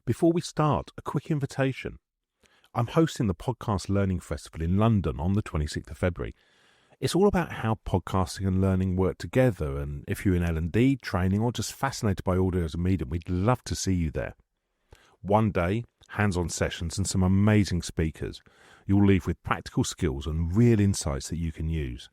Before we start, a quick invitation. I'm hosting the Podcast Learning Festival in London on the 26th of February. It's all about how podcasting and learning work together, and if you're in L&D, training, or just fascinated by audio as a medium, we'd love to see you there. One day, hands-on sessions and some amazing speakers. You'll leave with practical skills and real insights that you can use.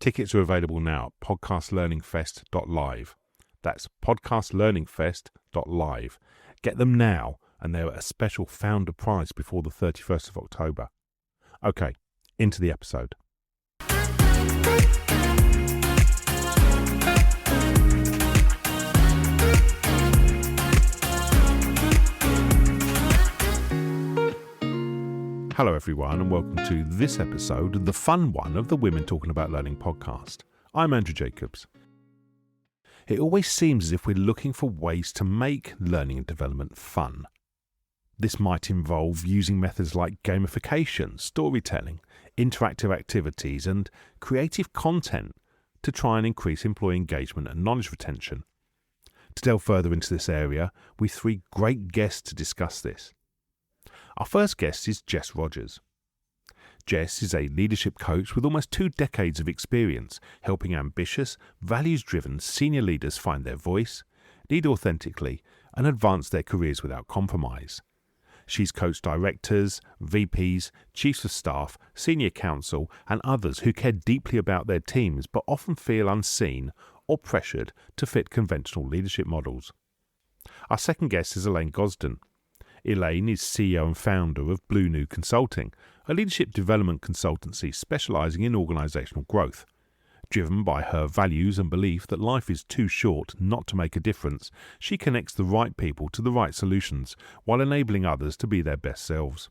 Tickets are available now at podcastlearningfest.live. That's podcastlearningfest.live. Get them now, and they're at a special founder price before the 31st of October. Okay, into the episode. Hello everyone, and welcome to this episode, the fun one of the Women Talking About Learning podcast. I'm Andrew Jacobs. It always seems as if we're looking for ways to make learning and development fun. This might involve using methods like gamification, storytelling, interactive activities, and creative content to try and increase employee engagement and knowledge retention. To delve further into this area, we've three great guests to discuss this. Our first guest is Jess Rogers. Jess is a leadership coach with almost 2 decades of experience helping ambitious, values-driven senior leaders find their voice, lead authentically, and advance their careers without compromise. She's coached directors, VPs, chiefs of staff, senior counsel, and others who care deeply about their teams but often feel unseen or pressured to fit conventional leadership models. Our second guest is Elaine Gosden. Elaine is CEO and founder of Blue Gnu Consulting, a leadership development consultancy specialising in organisational growth. Driven by her values and belief that life is too short not to make a difference, she connects the right people to the right solutions while enabling others to be their best selves.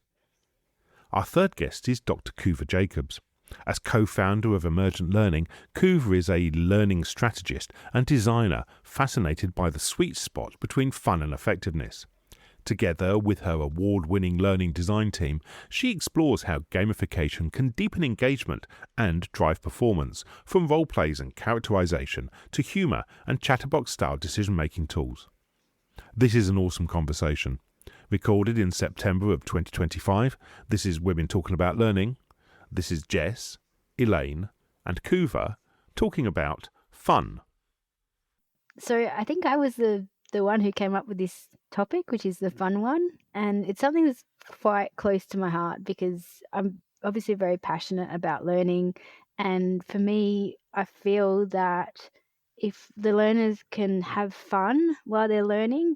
Our third guest is Dr. Couva Jacobs. As co-founder of Emergent Learning, Couva is a learning strategist and designer fascinated by the sweet spot between fun and effectiveness. Together with her award-winning learning design team, she explores how gamification can deepen engagement and drive performance, from role plays and characterization to humour and chatterbox-style decision-making tools. This is an awesome conversation. Recorded in September of 2025, this is Women Talking About Learning. This is Jess, Elaine, and Couva talking about fun. So I think I was the one who came up with this topic, which is the fun one. And it's something that's quite close to my heart because I'm obviously very passionate about learning. And for me, I feel that if the learners can have fun while they're learning,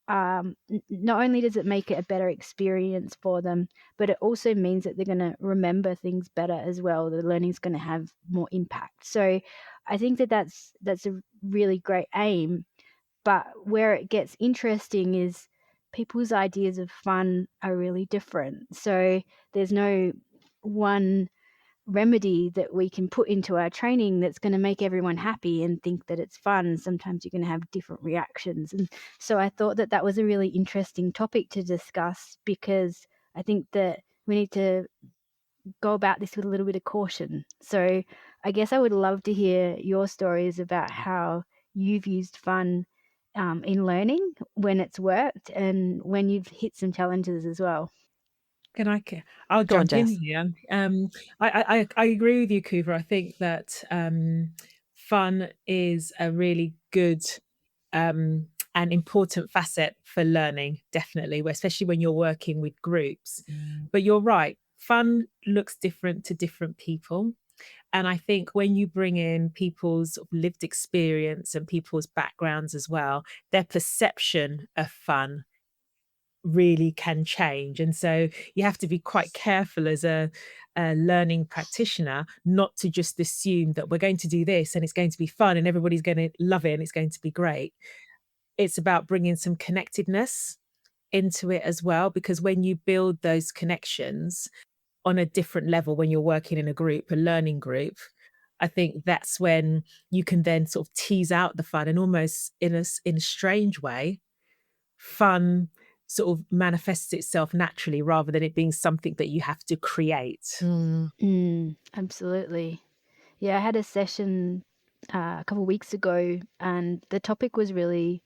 not only does it make it a better experience for them, but it also means that they're going to remember things better as well. The learning's going to have more impact. So I think that that's a really great aim. But where it gets interesting is people's ideas of fun are really different. So there's no one remedy that we can put into our training that's going to make everyone happy and think that it's fun. Sometimes you're going to have different reactions. And so I thought that that was a really interesting topic to discuss because I think that we need to go about this with a little bit of caution. So I guess I would love to hear your stories about how you've used fun in learning, when it's worked and when you've hit some challenges as well. I'll Go on, jump in Jess. here. I agree with you, Couva. I think that fun is a really good and important facet for learning, definitely, especially when you're working with groups. But you're right, fun looks different to different people. And I think when you bring in people's lived experience and people's backgrounds as well, their perception of fun really can change. And so you have to be quite careful as a learning practitioner not to just assume that we're going to do this and it's going to be fun and everybody's going to love it and it's going to be great. It's about bringing some connectedness into it as well, because when you build those connections on a different level, when you're working in a group, a learning group, I think that's when you can then sort of tease out the fun, and almost in a strange way, fun sort of manifests itself naturally rather than it being something that you have to create. Absolutely. Yeah, I had a session a couple of weeks ago and the topic was really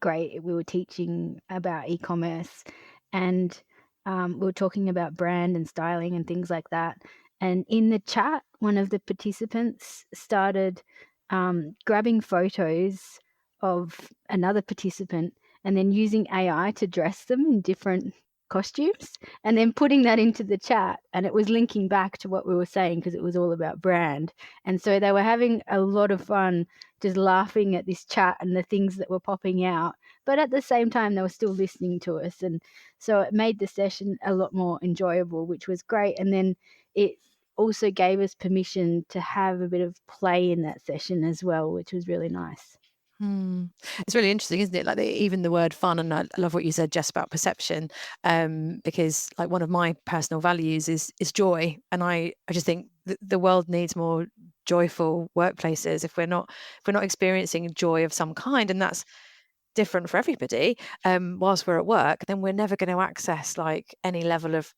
great. We were teaching about e-commerce, and we were talking about brand and styling and things like that. And in the chat, one of the participants started grabbing photos of another participant and then using AI to dress them in different costumes and then putting that into the chat, and it was linking back to what we were saying because it was all about brand. And so they were having a lot of fun just laughing at this chat and the things that were popping out, but at the same time they were still listening to us, and so it made the session a lot more enjoyable, which was great. And then it also gave us permission to have a bit of play in that session as well, which was really nice. It's really interesting, isn't it? Like even the word fun, and I love what you said, Jess, about perception, because like one of my personal values is joy, and I just think the world needs more joyful workplaces. If we're not experiencing joy of some kind, and that's different for everybody, whilst we're at work, then we're never going to access like any level of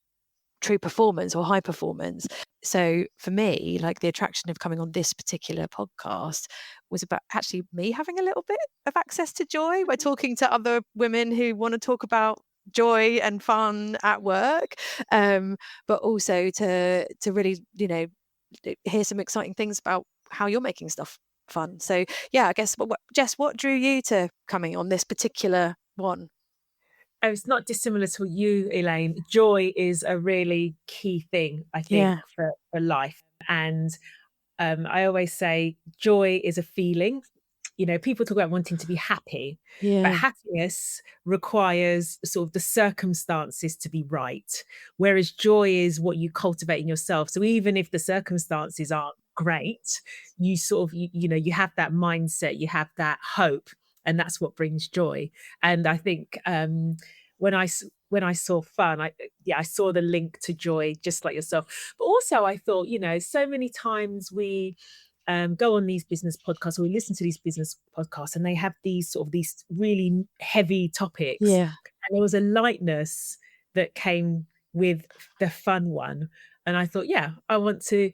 true performance or high performance. So for me, like the attraction of coming on this particular podcast was about actually me having a little bit of access to joy. We're talking to other women who want to talk about joy and fun at work, but also to really, hear some exciting things about how you're making stuff fun. So yeah, I guess, Jess, what drew you to coming on this particular one? It's not dissimilar to you, Elaine. Joy is a really key thing, I think, for life. And I always say joy is a feeling. People talk about wanting to be happy, but happiness requires sort of the circumstances to be right, whereas joy is what you cultivate in yourself. So even if the circumstances aren't great, you sort of, you have that mindset, you have that hope, and that's what brings joy. And I think when I saw fun, I saw the link to joy, just like yourself. But also I thought, so many times we go on these business podcasts, or we listen to these business podcasts, and they have these really heavy topics. Yeah. And there was a lightness that came with the fun one. And I thought, I want to,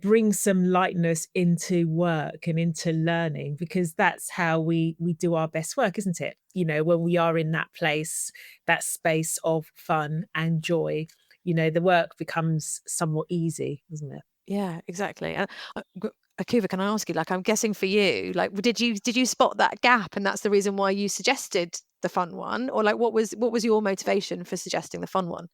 bring some lightness into work and into learning, because that's how we do our best work, isn't it? When we are in that place, that space of fun and joy, the work becomes somewhat easy, isn't it? Yeah, exactly. Akuva, can I ask you, like, I'm guessing for you, like, did you spot that gap, and that's the reason why you suggested the fun one, or like what was your motivation for suggesting the fun one?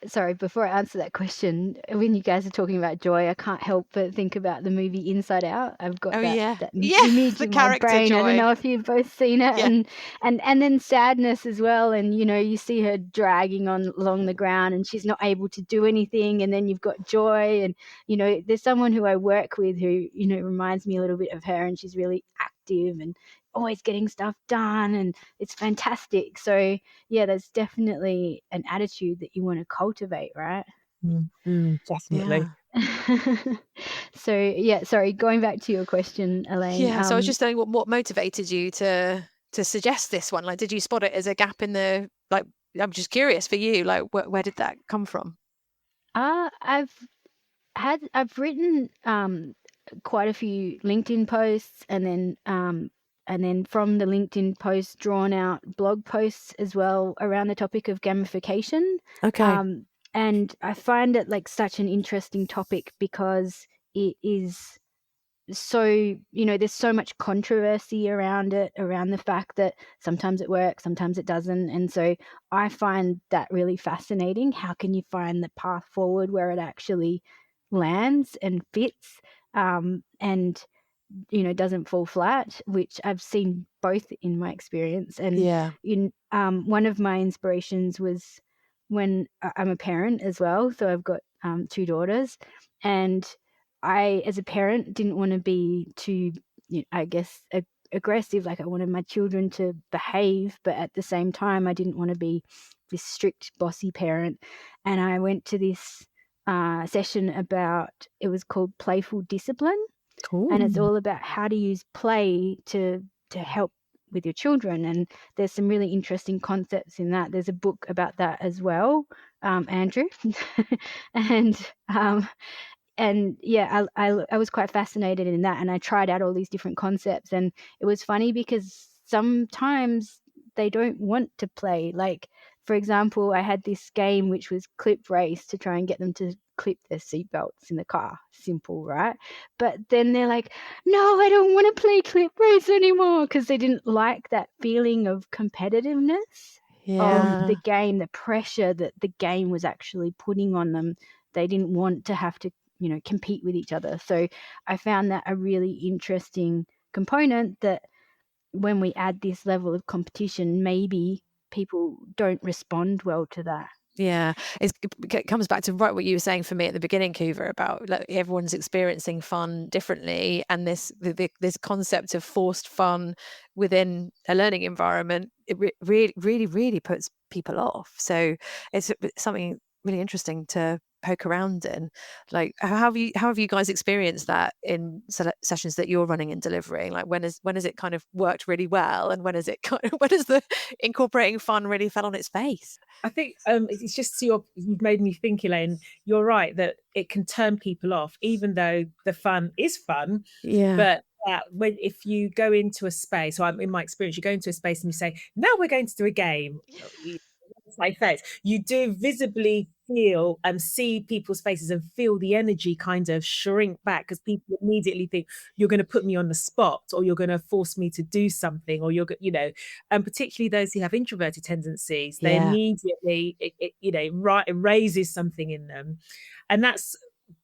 Sorry, before I answer that question, when you guys are talking about joy, I can't help but think about the movie Inside Out. I've got that image in my brain. Joy. I don't know if you've both seen it. Yeah. And then sadness as well. And, you see her dragging along the ground and she's not able to do anything. And then you've got joy. And, there's someone who I work with who, reminds me a little bit of her, and she's really active and always getting stuff done, and it's fantastic. So yeah, there's definitely an attitude that you want to cultivate, right? Definitely. So yeah, sorry, going back to your question, Elaine. So I was just saying, what motivated you to suggest this one? Like, did you spot it as a gap in the, like, I'm just curious for you, like, where did that come from? I've written quite a few LinkedIn posts, and then from the LinkedIn posts, drawn out blog posts as well around the topic of gamification. Okay. And I find it like such an interesting topic because it is so, there's so much controversy around it, around the fact that sometimes it works, sometimes it doesn't. And so I find that really fascinating. How can you find the path forward where it actually lands and fits, and doesn't fall flat, which I've seen both in my experience. And one of my inspirations was when I'm a parent as well, so I've got 2 daughters, and I, as a parent, didn't want to be too, I guess, aggressive. Like, I wanted my children to behave, but at the same time I didn't want to be this strict bossy parent. And I went to this session about, it was called Playful Discipline. Cool. And it's all about how to use play to help with your children. And there's some really interesting concepts in that. There's a book about that as well, Andrew. And I was quite fascinated in that, and I tried out all these different concepts. And it was funny because sometimes they don't want to play. Like, for example, I had this game which was clip race to try and get them to clip their seatbelts in the car. Simple, right? But then they're like, no, I don't want to play clip race anymore, because they didn't like that feeling of competitiveness of the game, the pressure that the game was actually putting on them. They didn't want to have to, compete with each other. So I found that a really interesting component, that when we add this level of competition, maybe people don't respond well to that. Yeah, it comes back to what you were saying for me at the beginning, Kuva, about like everyone's experiencing fun differently, and this concept of forced fun within a learning environment, it really puts people off. So it's something really interesting to poke around in. Like, how have you guys experienced that in sessions that you're running and delivering? Like, when has it kind of worked really well, and when has the incorporating fun really fell on its face? I think it's just you've made me think, Elaine. You're right that it can turn people off, even though the fun is fun. Yeah. But if you go into a space, or in my experience, you go into a space and you say, "Now we're going to do a game." You do visibly feel and see people's faces and feel the energy kind of shrink back, because people immediately think you're going to put me on the spot, or you're going to force me to do something, or and particularly those who have introverted tendencies, they immediately, it raises something in them. And that's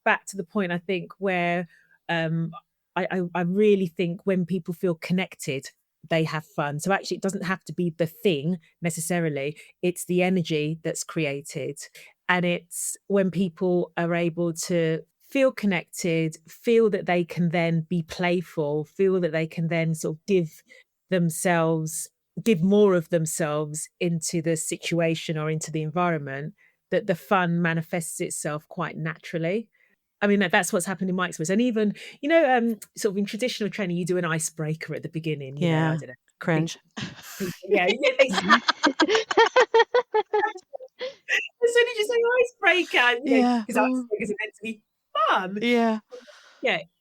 back to the point, I think, where I really think when people feel connected, they have fun. So actually, it doesn't have to be the thing necessarily. It's the energy that's created. And it's when people are able to feel connected, feel that they can then be playful, feel that they can then sort of give more of themselves into the situation or into the environment, that the fun manifests itself quite naturally. I mean, that's what's happened in my experience. And even, sort of in traditional training, you do an icebreaker at the beginning. I don't know. Cringe. Yeah. As soon as you say icebreaker, because icebreakers are meant to be fun. Yeah,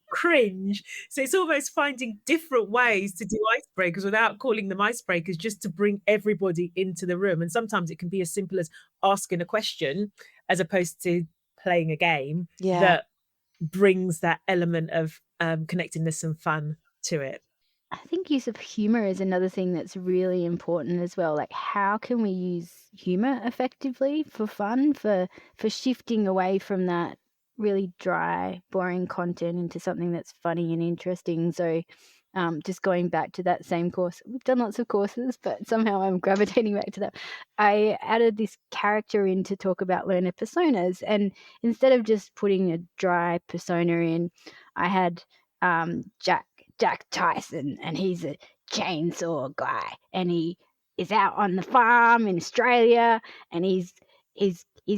cringe. So it's almost finding different ways to do icebreakers without calling them icebreakers, just to bring everybody into the room. And sometimes it can be as simple as asking a question, as opposed to playing a game that brings that element of connectedness and fun to it. I think use of humour is another thing that's really important as well. Like, how can we use humour effectively for fun, for shifting away from that really dry, boring content into something that's funny and interesting? So just going back to that same course, we've done lots of courses, but somehow I'm gravitating back to that. I added this character in to talk about learner personas, and instead of just putting a dry persona in, I had Jack Tyson, and he's a chainsaw guy, and he is out on the farm in Australia, and he's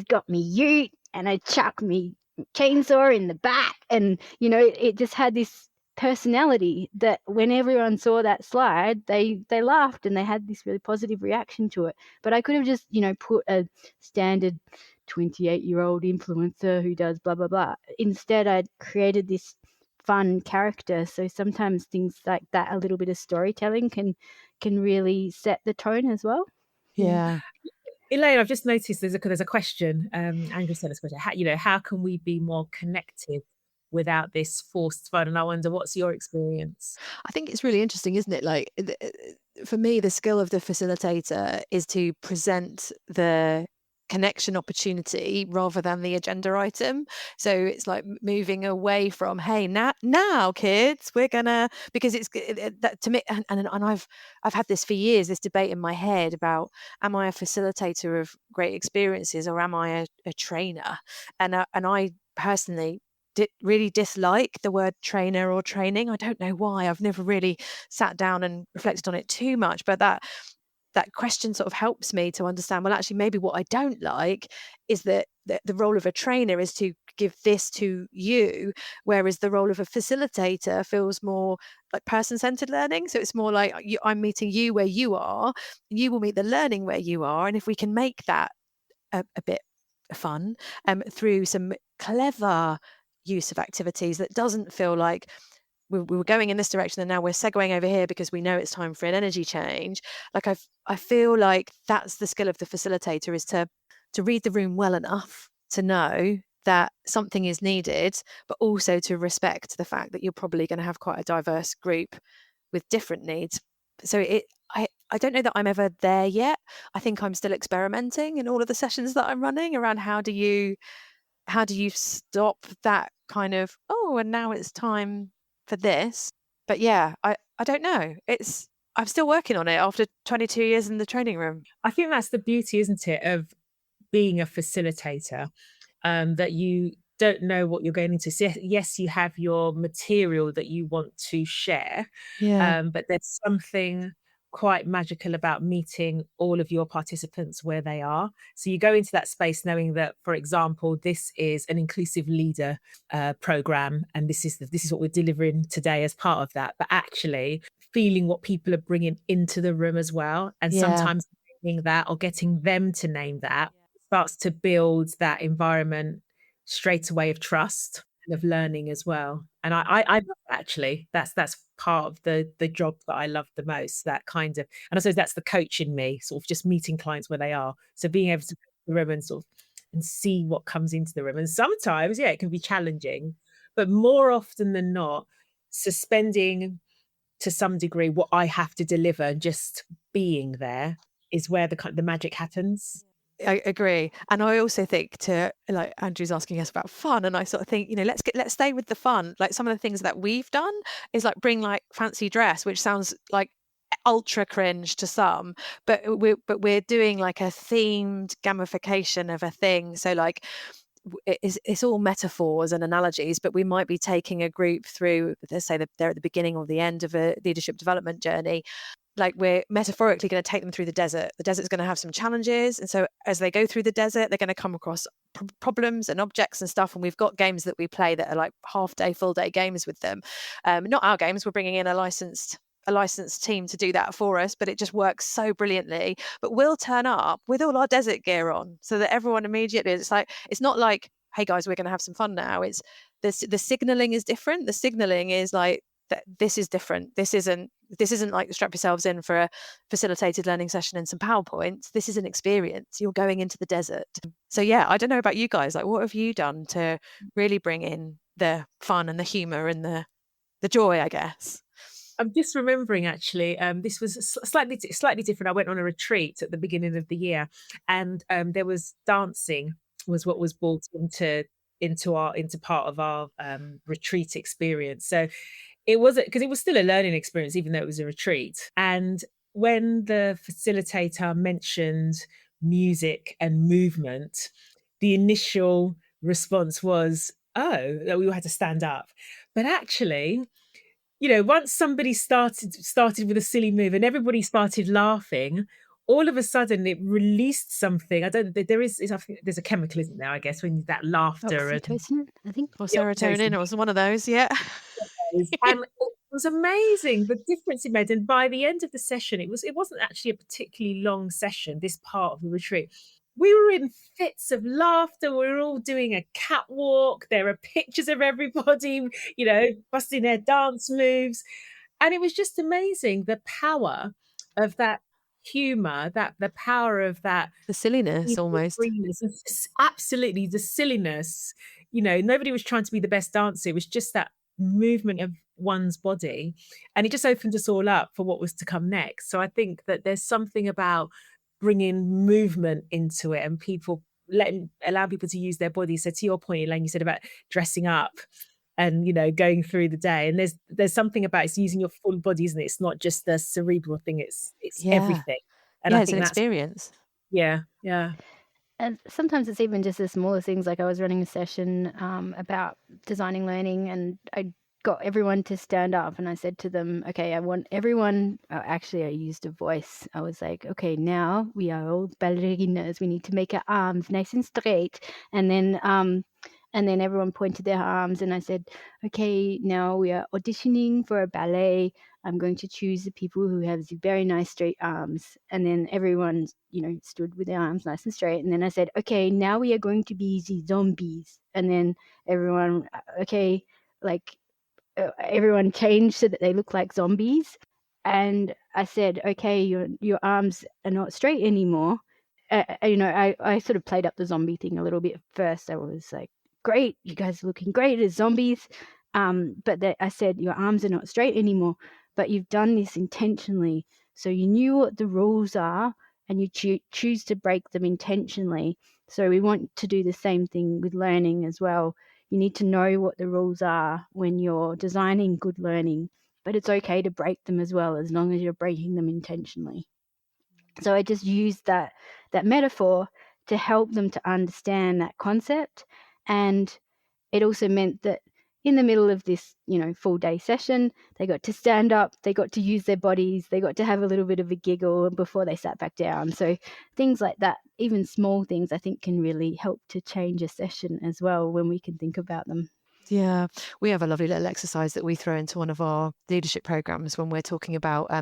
got me ute, and I chuck me chainsaw in the back, and it just had this personality that when everyone saw that slide, they laughed and they had this really positive reaction to it. But I could have just put a standard 28-year-old influencer who does blah blah blah. Instead, I'd created this fun character. So sometimes things like that, a little bit of storytelling can really set the tone as well. Yeah. Elaine, I've just noticed there's a question. Andrew sent us a question. How can we be more connected without this forced fun? And I wonder, what's your experience? I think it's really interesting, isn't it? Like, for me, the skill of the facilitator is to present the connection opportunity rather than the agenda item. So it's like moving away from, hey, now kids, we're gonna, because it's that to me, and I've had this for years, this debate in my head about, am I a facilitator of great experiences, or am I a trainer? And I personally really dislike the word trainer or training. I don't know why. I've never really sat down and reflected on it too much, but that question sort of helps me to understand, well, actually, maybe what I don't like is that the role of a trainer is to give this to you, whereas the role of a facilitator feels more like person-centered learning. So it's more like, I'm meeting you where you are, you will meet the learning where you are. And if we can make that a bit fun through some clever use of activities that doesn't feel like we were going in this direction and now we're segueing over here because we know it's time for an energy change. Like I feel like that's the skill of the facilitator, is to read the room well enough to know that something is needed, but also to respect the fact that you're probably going to have quite a diverse group with different needs. So I don't know that I'm ever there yet. I think I'm still experimenting in all of the sessions that I'm running around how do you stop that kind of, oh, and now it's time for this. But yeah, I don't know. I'm still working on it after 22 years in the training room. I think that's the beauty, isn't it, of being a facilitator, that you don't know what you're going into. So yes, you have your material that you want to share, but there's something quite magical about meeting all of your participants where they are. So you go into that space knowing that, for example, this is an inclusive leader program, and this is what we're delivering today as part of that. But actually feeling what people are bringing into the room as well, and sometimes naming that or getting them to name that starts to build that environment straight away of trust and of learning as well. And I love that, actually. That's part of the job that I love the most, that kind of, and I suppose that's the coach in me, sort of just meeting clients where they are. So being able to go to the room and sort of and see what comes into the room. And sometimes, it can be challenging, but more often than not, suspending to some degree what I have to deliver and just being there is where the magic happens. I agree. And I also think, to like Andrew's asking us about fun, and I sort of think, let's stay with the fun. Like some of the things that we've done is like bring like fancy dress, which sounds like ultra cringe to some, but we're doing like a themed gamification of a thing. So like it's all metaphors and analogies, but we might be taking a group through, let's say they're at the beginning or the end of a leadership development journey. Like we're metaphorically going to take them through the desert. The desert's going to have some challenges. And so as they go through the desert, they're going to come across problems and objects and stuff. And we've got games that we play that are like half day, full day games with them. Not our games. We're bringing in a licensed team to do that for us, but it just works so brilliantly. But we'll turn up with all our desert gear on so that everyone immediately, it's not like, hey guys, we're going to have some fun now. It's the signaling is different. The signaling is like, this is different. This isn't like strap yourselves in for a facilitated learning session and some PowerPoints. This is an experience. You're going into the desert. So yeah, I don't know about you guys. Like, what have you done to really bring in the fun and the humor and the joy, I guess? I'm just remembering, actually, this was slightly different. I went on a retreat at the beginning of the year, and there was dancing was what was brought into part of our retreat experience. So it wasn't, because it was still a learning experience, even though it was a retreat. And when the facilitator mentioned music and movement, the initial response was, oh, that we had to stand up. But actually, once somebody started with a silly move and everybody started laughing, all of a sudden it released something. I think there's a chemical, isn't there, I guess, when that laughter. Oxytocin, I think. Or serotonin, or one of those, yeah. And it was amazing, the difference it made. And by the end of the session, it wasn't actually a particularly long session, this part of the retreat. We were in fits of laughter. We were all doing a catwalk. There are pictures of everybody, busting their dance moves. And it was just amazing, the power of that humor, the power of that. The silliness, almost. Absolutely, the silliness. Nobody was trying to be the best dancer. It was just that movement of one's body. And it just opened us all up for what was to come next. So I think that there's something about bringing movement into it and allow people to use their bodies. So to your point, Elaine, you said about dressing up and going through the day, and there's something about it's using your full body, isn't it? It's not just the cerebral thing, it's everything. And I think it's an experience. Yeah. And sometimes it's even just the smaller things. Like I was running a session about designing learning, and I got everyone to stand up, and I said to them, okay, I want everyone, actually I used a voice. I was like, okay, now we are all ballerinas. We need to make our arms nice and straight. And then everyone pointed their arms, and I said, okay, now we are auditioning for a ballet. I'm going to choose the people who have the very nice straight arms. And then everyone, stood with their arms nice and straight. And then I said, okay, now we are going to be the zombies. And then everyone, okay, like everyone changed so that they look like zombies. And I said, okay, your arms are not straight anymore. I sort of played up the zombie thing a little bit first. I was like, great, you guys are looking great as zombies. But I said, your arms are not straight anymore, but you've done this intentionally. So you knew what the rules are, and you choose to break them intentionally. So we want to do the same thing with learning as well. You need to know what the rules are when you're designing good learning, but it's okay to break them as well, as long as you're breaking them intentionally. So I just used that metaphor to help them to understand that concept. And it also meant that in the middle of this, full day session, they got to stand up, they got to use their bodies, they got to have a little bit of a giggle before they sat back down. So things like that, even small things, I think can really help to change a session as well when we can think about them. Yeah, we have a lovely little exercise that we throw into one of our leadership programs when we're talking about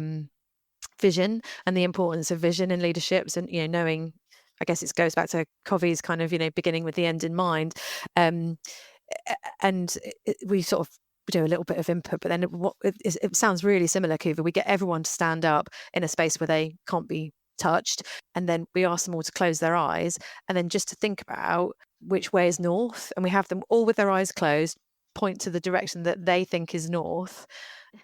vision and the importance of vision in leaderships, and knowing, I guess it goes back to Covey's kind of beginning with the end in mind, and we sort of do a little bit of input, but then it sounds really similar, Kuva. We get everyone to stand up in a space where they can't be touched, and then we ask them all to close their eyes and then just to think about which way is north, and we have them all with their eyes closed point to the direction that they think is north,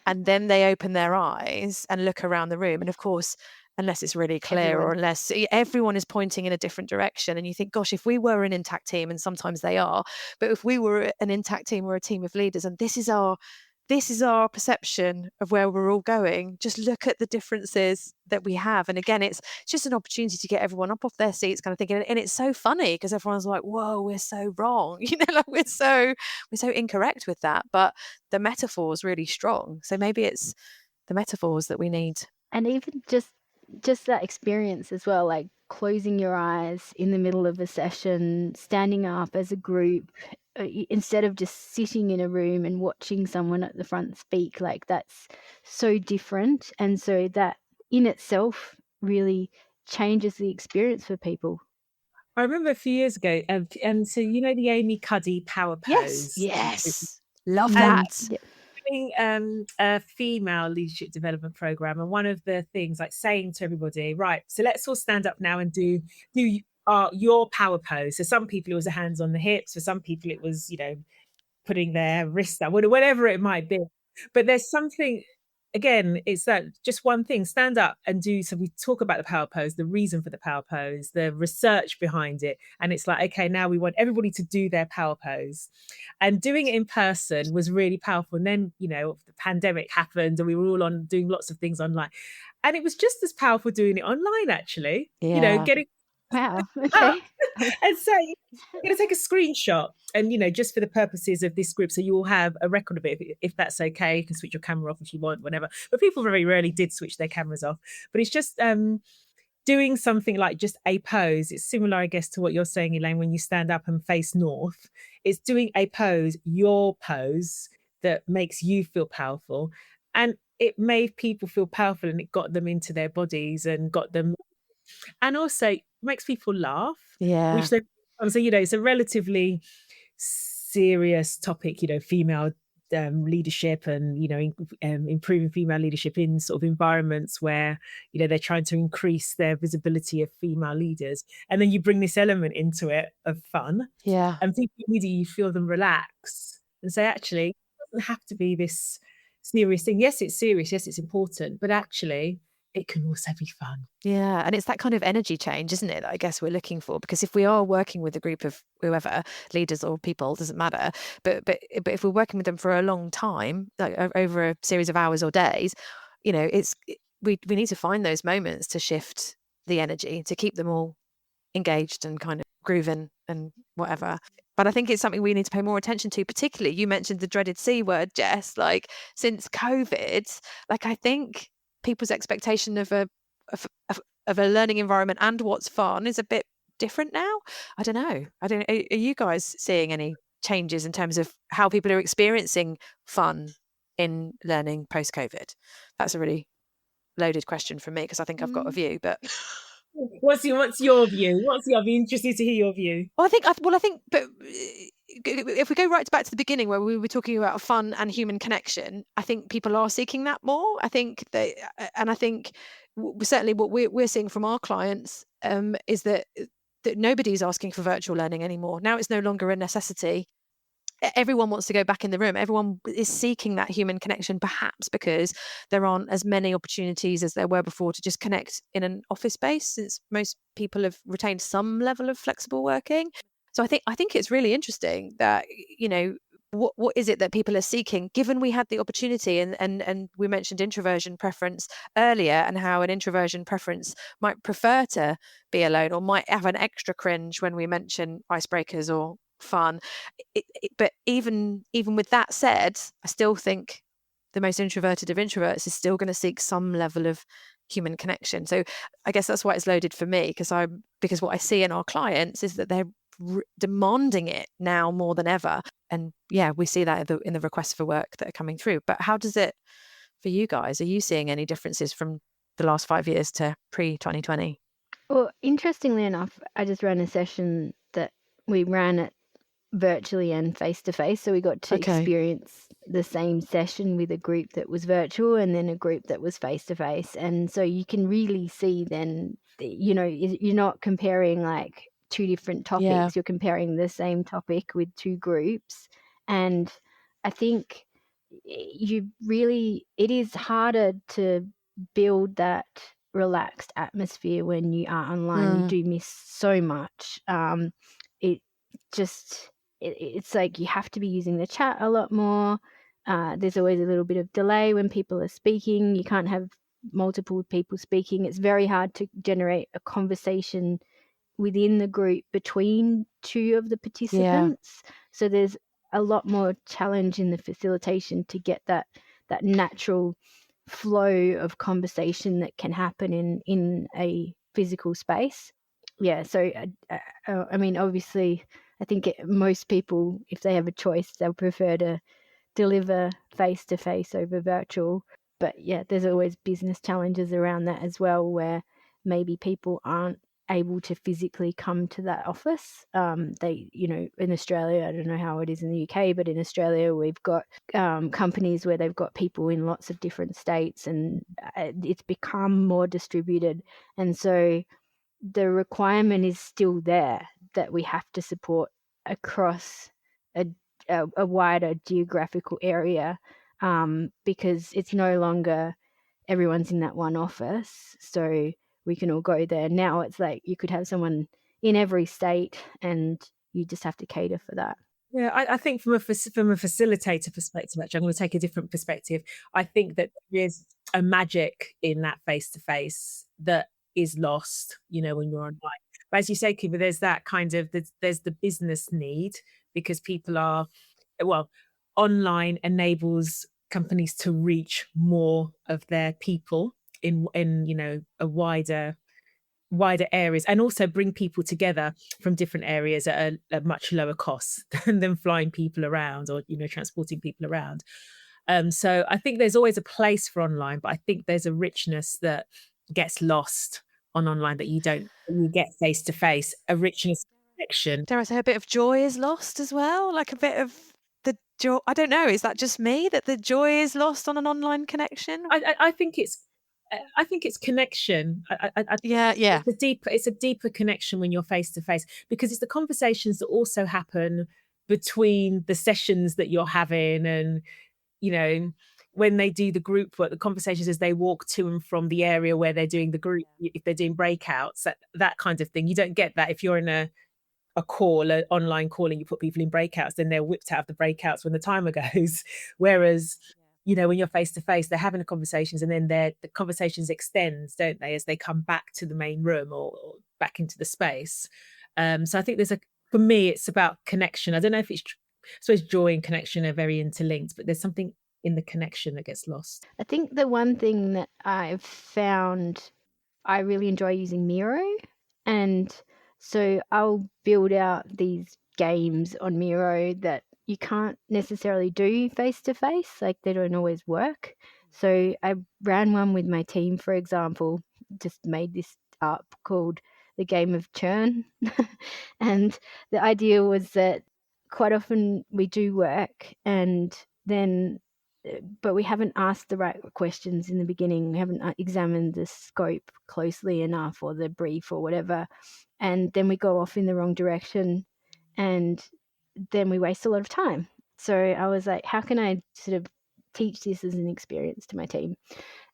and then they open their eyes and look around the room, and of course, unless it's really clear or unless everyone is pointing in a different direction, and you think, gosh, if we were an intact team, and sometimes they are, but if we were an intact team or a team of leaders, and this is our perception of where we're all going, just look at the differences that we have. And again, it's just an opportunity to get everyone up off their seats, kind of thinking, and it's so funny because everyone's like, whoa, we're so wrong, like we're so incorrect with that, but the metaphor is really strong. So maybe it's the metaphors that we need. And even just that experience as well, like closing your eyes in the middle of a session, standing up as a group, instead of just sitting in a room and watching someone at the front speak, like that's so different. And so that in itself really changes the experience for people. I remember a few years ago, and so the Amy Cuddy power pose. Yes, love that. Doing a female leadership development program, and one of the things, like saying to everybody, right, so let's all stand up now and do your power pose. So some people it was a hands on the hips, for some people it was putting their wrists up, whatever it might be. But there's something, again, it's that just one thing, stand up and do. So we talk about the power pose, the reason for the power pose, the research behind it. And it's like, okay, now we want everybody to do their power pose. And doing it in person was really powerful. And then, the pandemic happened and we were all doing lots of things online. And it was just as powerful doing it online, actually. Getting Wow. Okay. And so you're going to take a screenshot and, just for the purposes of this group, so you will have a record of it. If that's okay, you can switch your camera off if you want, whatever. But people very rarely did switch their cameras off. But it's just doing something like just a pose. It's similar, I guess, to what you're saying, Elaine, when you stand up and face north. It's doing a pose, your pose, that makes you feel powerful. And it made people feel powerful, and it got them into their bodies and got them, and also makes people laugh. Yeah. Which so it's a relatively serious topic, female leadership and improving female leadership in sort of environments where they're trying to increase their visibility of female leaders, and then you bring this element into it of fun, and people immediately, you feel them relax and say, actually, it doesn't have to be this serious thing. Yes, it's serious, yes, it's important, but actually it can also be fun. Yeah, and it's that kind of energy change, isn't it, that I guess we're looking for? Because if we are working with a group of whoever, leaders or people, doesn't matter, but if we're working with them for a long time, like over a series of hours or days, we need to find those moments to shift the energy, to keep them all engaged and kind of grooving and whatever. But I think it's something we need to pay more attention to. Particularly, you mentioned the dreaded C word, Jess. Like, since COVID, like, I think people's expectation of a learning environment and what's fun is a bit different now. I don't know. Are you guys seeing any changes in terms of how people are experiencing fun in learning post-COVID? That's a really loaded question from me, because I think I've got a view, but what's your view? I'd be interested to hear your view. Well, I think, but if we go right back to the beginning where we were talking about fun and human connection, I think people are seeking that more. I think certainly what we're seeing from our clients is that nobody's asking for virtual learning anymore. Now it's no longer a necessity. Everyone wants to go back in the room. Everyone is seeking that human connection, perhaps because there aren't as many opportunities as there were before to just connect in an office space, since most people have retained some level of flexible working. So I think it's really interesting that, what is it that people are seeking, given we had the opportunity, and we mentioned introversion preference earlier, and how an introversion preference might prefer to be alone, or might have an extra cringe when we mention icebreakers or fun. But even with that said, I still think the most introverted of introverts is still going to seek some level of human connection. So I guess that's why it's loaded for me, because what I see in our clients is that they're demanding it now more than ever. And yeah, we see that in the requests for work that are coming through. But how does it for you guys? Are you seeing any differences from the last 5 years to pre-2020? Well, interestingly enough, I just ran a session that we ran it virtually and face to face. So we got to experience the same session with a group that was virtual and then a group that was face to face. And so you can really see then, you're not comparing like two different topics. Yeah. You're comparing the same topic with two groups. And I think it is harder to build that relaxed atmosphere when you are online. You do miss so much. It's like you have to be using the chat a lot more. There's always a little bit of delay when people are speaking. You can't have multiple people speaking. It's very hard to generate a conversation within the group between two of the participants. So there's a lot more challenge in the facilitation to get that natural flow of conversation that can happen in a physical space. Yeah, so I mean, obviously, I think most people, if they have a choice, they'll prefer to deliver face-to-face over virtual. But yeah, there's always business challenges around that as well, where maybe people aren't able to physically come to that office. In Australia, I don't know how it is in the UK, but in Australia, we've got companies where they've got people in lots of different states, and it's become more distributed. And so the requirement is still there that we have to support across a wider geographical area, because it's no longer everyone's in that one office, so we can all go there. Now it's like you could have someone in every state and you just have to cater for that. Yeah, I think from a facilitator perspective, actually, I'm going to take a different perspective. I think that there is a magic in that face-to-face that is lost, when you're online. But as you say, Kiva, there's that kind of, there's the business need, because people are, online enables companies to reach more of their people in a wider areas, and also bring people together from different areas at a much lower cost than flying people around or transporting people around. So I think there's always a place for online, but I think there's a richness that gets lost on online that you get face to face, a richness connection. Dare I say a bit of joy is lost as well? Like a bit of the joy. I don't know. Is that just me that the joy is lost on an online connection? I think it's connection. Yeah. It's a deeper connection when you're face to face, because it's the conversations that also happen between the sessions that you're having, and when they do the group work, the conversations as they walk to and from the area where they're doing the group, if they're doing breakouts, that kind of thing. You don't get that if you're in a call, an online call, and you put people in breakouts, then they're whipped out of the breakouts when the timer goes. Whereas, when you're face to face, they're having the conversations, and then the conversations extend, don't they, as they come back to the main room or back into the space. So I think for me, it's about connection. I don't know if I suppose joy and connection are very interlinked, but there's something in the connection that gets lost. I think the one thing that I've found, I really enjoy using Miro, and so I'll build out these games on Miro that you can't necessarily do face to face, like they don't always work. So I ran one with my team, for example, just made this up, called the game of churn. And the idea was that quite often we do work and then but we haven't asked the right questions in the beginning. We haven't examined the scope closely enough, or the brief or whatever, and then we go off in the wrong direction, and then we waste a lot of time. So I was like, how can I sort of teach this as an experience to my team?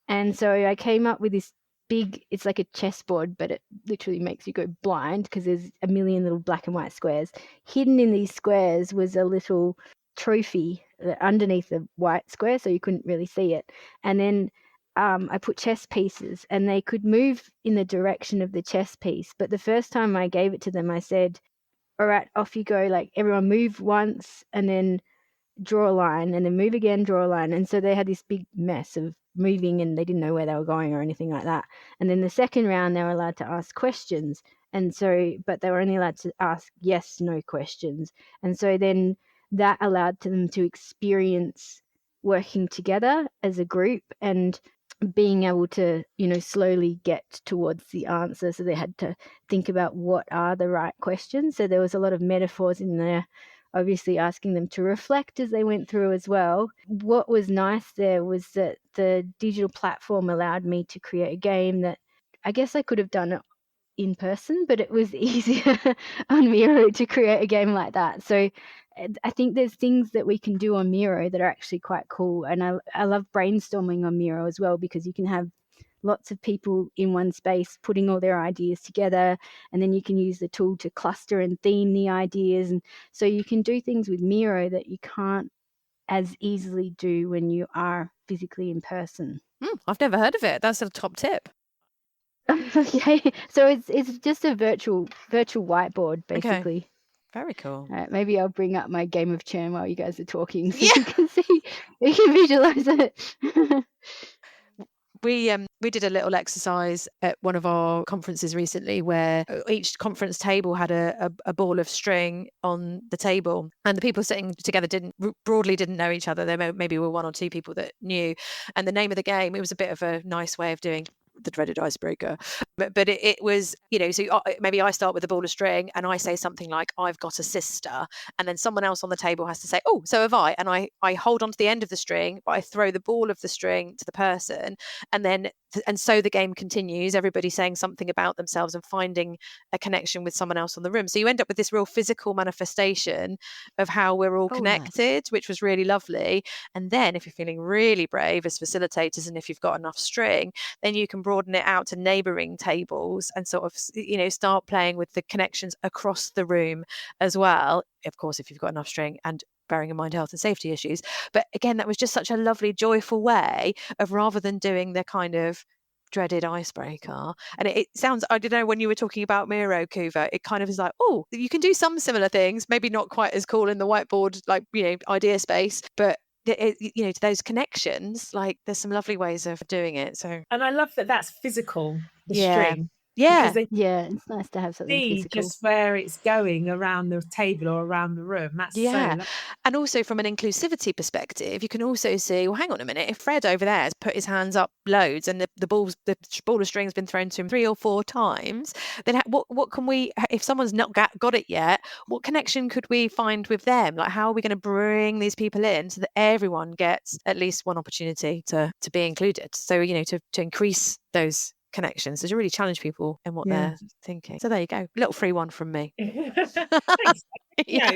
And so I came up with this big, it's like a chessboard, but it literally makes you go blind because there's a million little black and white squares. Hidden in these squares was a little trophy underneath the white square, so you couldn't really see it. And then I put chess pieces, and they could move in the direction of the chess piece. But the first time I gave it to them, I said, all right, off you go. Like, everyone move once and then draw a line, and then move again, draw a line. And so they had this big mess of moving, and they didn't know where they were going or anything like that. And then the second round, they were allowed to ask questions. And so, but they were only allowed to ask yes, no questions. And so then that allowed them to experience working together as a group and being able to, slowly get towards the answer. So they had to think about what are the right questions. So there was a lot of metaphors in there, obviously asking them to reflect as they went through as well. What was nice there was that the digital platform allowed me to create a game that I guess I could have done it in person, but it was easier on Miro to create a game like that. So I think there's things that we can do on Miro that are actually quite cool. And I love brainstorming on Miro as well, because you can have lots of people in one space putting all their ideas together, and then you can use the tool to cluster and theme the ideas. And so you can do things with Miro that you can't as easily do when you are physically in person. I've never heard of it. That's a top tip. Okay, so it's just a virtual whiteboard, basically. Okay. Very cool. All right, maybe I'll bring up my game of churn while you guys are talking, so you can see, you can visualize it. We did a little exercise at one of our conferences recently where each conference table had a ball of string on the table, and the people sitting together broadly didn't know each other. There maybe were one or two people that knew, and the name of the game, it was a bit of a nice way of doing the dreaded icebreaker, but it was, so maybe I start with a ball of string and I say something like, I've got a sister, and then someone else on the table has to say, oh, so have I, and I hold on to the end of the string, but I throw the ball of the string to the person, and so the game continues, everybody saying something about themselves and finding a connection with someone else on the room. So you end up with this real physical manifestation of how we're all connected, nice. Which was really lovely. And then if you're feeling really brave as facilitators, and if you've got enough string, then you can broaden it out to neighboring tables and sort of, start playing with the connections across the room as well. Of course, if you've got enough string and bearing in mind health and safety issues. But again, that was just such a lovely, joyful way of, rather than doing the kind of dreaded icebreaker. And it sounds, I don't know, when you were talking about Miro, Kuva, it kind of is like, oh, you can do some similar things, maybe not quite as cool in the whiteboard, like, idea space, but to those connections, like there's some lovely ways of doing it. So, and I love that that's physical, the string. Yeah, it's nice to have something see physical. Just where it's going around the table or around the room. That's so lovely. And also from an inclusivity perspective, you can also see, well, hang on a minute, if Fred over there has put his hands up loads and the ball of string has been thrown to him 3 or 4 times, then what can we, if someone's not got it yet, what connection could we find with them? Like, how are we going to bring these people in so that everyone gets at least one opportunity to be included? So, to increase those connections, to really challenge people in what they're thinking. So there you go, little free one from me. Thanks. Yeah.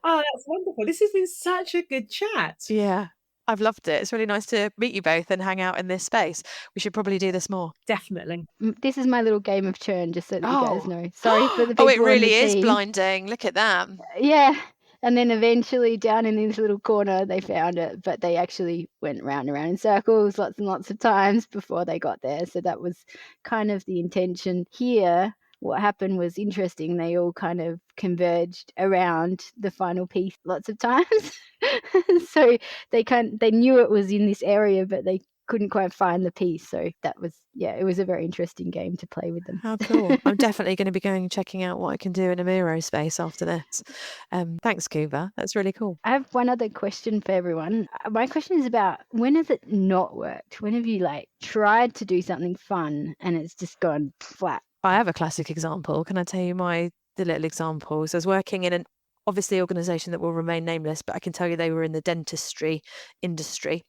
Oh, that's wonderful. This has been such a good chat. Yeah, I've loved it. It's really nice to meet you both and hang out in this space. We should probably do this more. Definitely. This is my little game of churn, just so that you guys know. Sorry for the people. Oh, it really on the is team. blinding. Look at that. Yeah. And then eventually down in this little corner, they found it, but they actually went round and round in circles lots and lots of times before they got there. So that was kind of the intention here. What happened was interesting. They all kind of converged around the final piece lots of times. So they knew it was in this area, but they couldn't quite find the piece. So that was, it was a very interesting game to play with them. How cool. I'm definitely going to be going and checking out what I can do in a Miro space after this. Thanks, Kuva. That's really cool. I have one other question for everyone. My question is about, when has it not worked? When have you tried to do something fun and it's just gone flat? I have a classic example. Can I tell you the little example? So I was working in obviously organisation that will remain nameless, but I can tell you they were in the dentistry industry.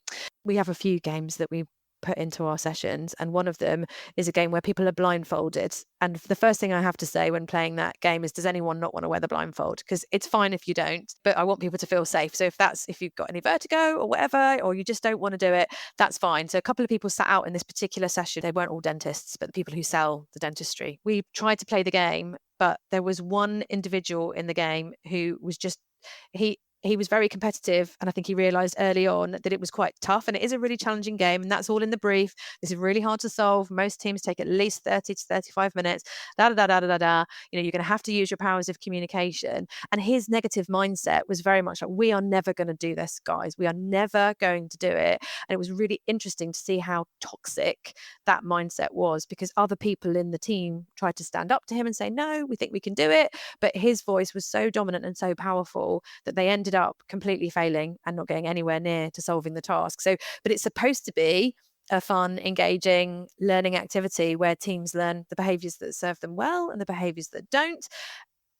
We have a few games that we put into our sessions, and one of them is a game where people are blindfolded, and the first thing I have to say when playing that game is, does anyone not want to wear the blindfold? Because it's fine if you don't, but I want people to feel safe. So if you've got any vertigo or whatever, or you just don't want to do it, that's fine. So a couple of people sat out in this particular session. They weren't all dentists, but the people who sell the dentistry. We tried to play the game, but there was one individual in the game who was just he was very competitive, and I think he realised early on that it was quite tough, and it is a really challenging game, and that's all in the brief. This is really hard to solve. Most teams take at least 30 to 35 minutes. You're going to have to use your powers of communication. And his negative mindset was very much like, we are never going to do this, guys. We are never going to do it. And it was really interesting to see how toxic that mindset was, because other people in the team tried to stand up to him and say, no, we think we can do it. But his voice was so dominant and so powerful that they ended up completely failing and not getting anywhere near to solving the task. But it's supposed to be a fun, engaging learning activity where teams learn the behaviours that serve them well and the behaviours that don't.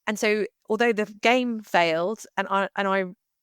And so although the game failed,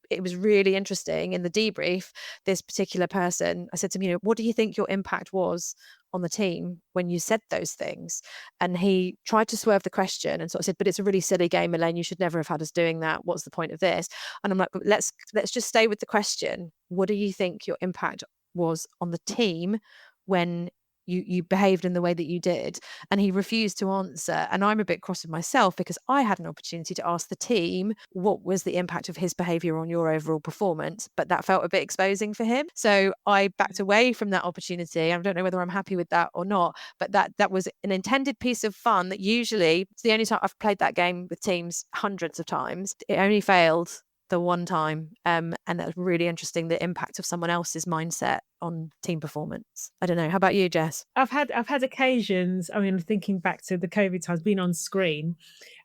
it was really interesting in the debrief, this particular person, I said to him, what do you think your impact was on the team when you said those things? And he tried to swerve the question and sort of said, but it's a really silly game, Elaine, you should never have had us doing that. What's the point of this? And I'm like, but let's just stay with the question. What do you think your impact was on the team when you behaved in the way that you did? And he refused to answer. And I'm a bit cross with myself because I had an opportunity to ask the team, what was the impact of his behavior on your overall performance? But that felt a bit exposing for him. So I backed away from that opportunity. I don't know whether I'm happy with that or not, but that was an intended piece of fun that usually, it's the only time I've played that game with teams hundreds of times. It only failed the one time, and that was really interesting, the impact of someone else's mindset on team performance. I don't know, how about you, Jess? I've had occasions, thinking back to the COVID times, being on screen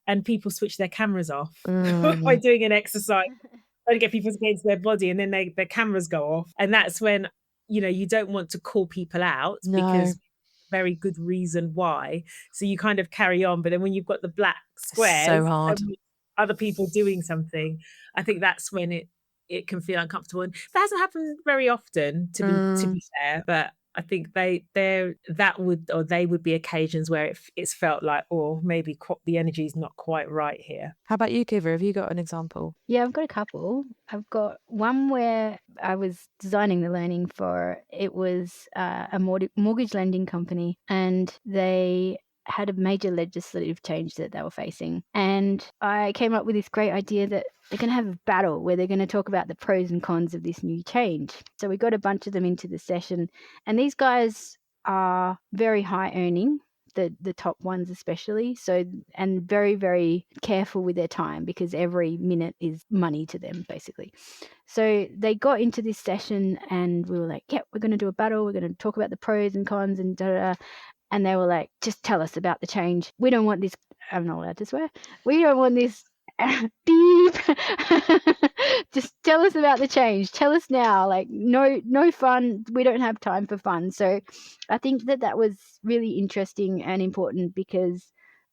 and people switch their cameras off by doing an exercise, trying to get people to get into their body, and then their cameras go off, and that's when you don't want to call people out because very good reason why, so you kind of carry on. But then when you've got the black squares, so hard, other people doing something, I think that's when it can feel uncomfortable. And that hasn't happened very often, to be fair, but I think they would be occasions where it's felt like, maybe the energy is not quite right here. How about you, Kiva? Have you got an example? Yeah, I've got a couple. I've got one where I was designing the learning for, it was a mortgage lending company, and they had a major legislative change that they were facing. And I came up with this great idea that they're going to have a battle where they're going to talk about the pros and cons of this new change. So we got a bunch of them into the session, and these guys are very high earning, the top ones especially, and very, very careful with their time because every minute is money to them, basically. So they got into this session and we were like, yeah, we're going to do a battle, we're going to talk about the pros and cons and da-da-da. And they were like, just tell us about the change. We don't want this. I'm not allowed to swear. We don't want this. Beep. Just tell us about the change. Tell us now. Like, no fun. We don't have time for fun. So I think that was really interesting and important, because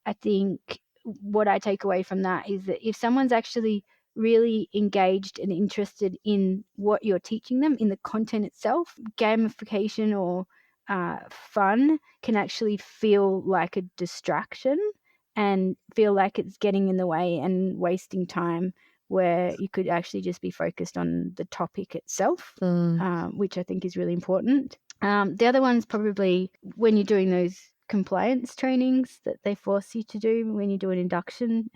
I think what I take away from that is that if someone's actually really engaged and interested in what you're teaching them, in the content itself, gamification or fun can actually feel like a distraction and feel like it's getting in the way and wasting time, where you could actually just be focused on the topic itself, which I think is really important. The other one's probably when you're doing those compliance trainings that they force you to do when you do an induction.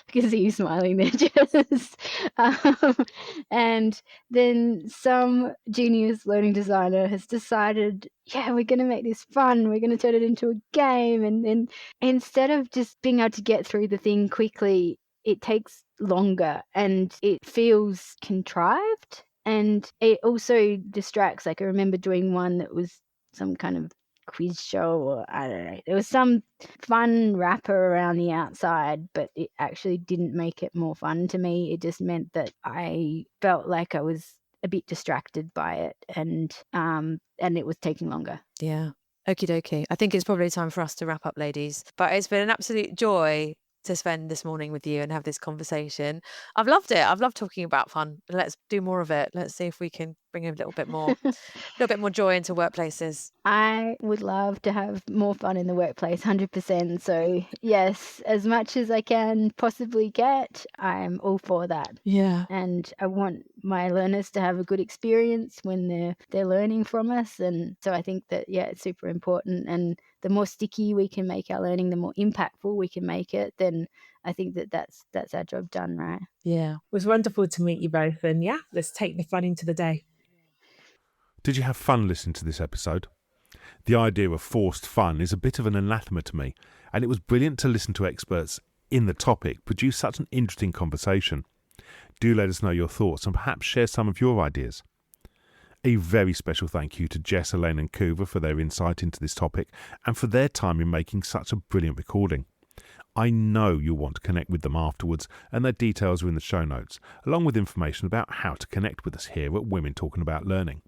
Because are you smiling there, Jess? And then some genius learning designer has decided, yeah, we're going to make this fun. We're going to turn it into a game. And then instead of just being able to get through the thing quickly, it takes longer and it feels contrived. And it also distracts. Like, I remember doing one that was some kind of quiz show, or I don't know, there was some fun wrapper around the outside, but it actually didn't make it more fun to me. It just meant that I felt like I was a bit distracted by it, and it was taking longer. Yeah. Okie dokie. I think it's probably time for us to wrap up, ladies, but it's been an absolute joy to spend this morning with you and have this conversation. I've loved it. I've loved talking about fun. Let's do more of it. Let's see if we can bring a little bit more joy into workplaces. I would love to have more fun in the workplace, 100%. So yes, as much as I can possibly get, I'm all for that. Yeah. And I want my learners to have a good experience when they're learning from us. And so I think that, it's super important. And the more sticky we can make our learning, the more impactful we can make it, then I think that's our job done, right? Yeah. It was wonderful to meet you both. And let's take the fun into the day. Did you have fun listening to this episode? The idea of forced fun is a bit of an anathema to me, and it was brilliant to listen to experts in the topic produce such an interesting conversation. Do let us know your thoughts and perhaps share some of your ideas. A very special thank you to Jess, Elaine and Couva for their insight into this topic and for their time in making such a brilliant recording. I know you'll want to connect with them afterwards, and their details are in the show notes, along with information about how to connect with us here at Women Talking About Learning.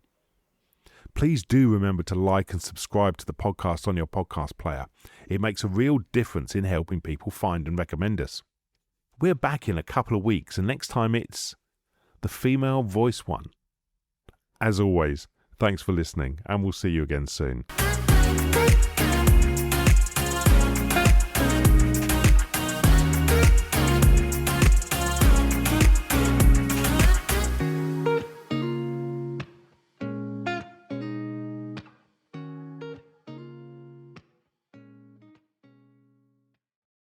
Please do remember to like and subscribe to the podcast on your podcast player. It makes a real difference in helping people find and recommend us. We're back in a couple of weeks, and next time it's the female voice one. As always, thanks for listening, and we'll see you again soon.